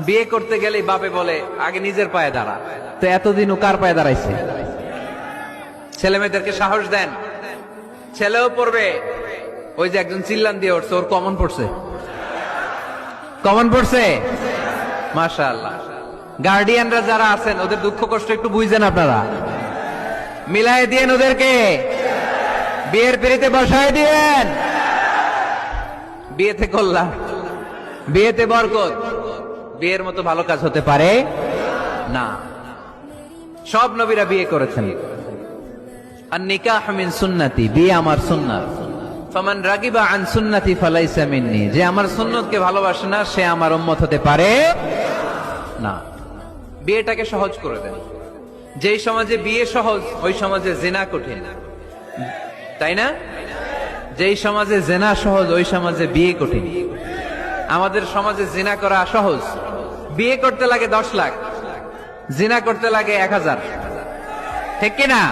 বিয়ে করতে গেলেই বাপে বলে আগে নিজের পায়ে দাঁড়া। তো এতদিন ও কার পায়ে দাঁড়াইছে? ছেলে মেয়েদেরকে সাহস দেন, ছেলেও পড়বে। ওই যে একজন চিল্লান দিয়ে উঠছে, ওর কমন পড়ছে, কমন পড়ছে। মাশাআল্লাহ। গার্ডিয়ানরা যারা আছেন ওদের দুঃখ কষ্ট একটু বুঝছেন আপনারা, মিলাই দিয়েন ওদেরকে, বিয়ের পিড়িতে বসায় দিয়েন। বিয়েতে কল্যাণ, বিয়েতে বরকত। বিয়ের মতো ভালো কাজ হতে পারে না। সব নবীরা বিয়ে করেছেন। আর নিকাহ মিন সুন্নতি, বিয়ে আমার সুন্নাত। ফামান রাগিবা আন সুন্নতি ফালাইসা মিন্নি, যে আমার সুন্নতকে ভালোবাসে না সে আমার উম্মত হতে পারে না। বিয়েটাকে সহজ করে দেন। যেই সমাজে বিয়ে সহজ ওই সমাজে জিনা কঠিন, তাই না? যেই সমাজে জিনা সহজ ওই সমাজে বিয়ে কঠিন। আমাদের সমাজে জিনা করা সহজ, বিয়ে করতে লাগে 10 লাখ, জিনা করতে লাগে 1000, ঠিক কিনা?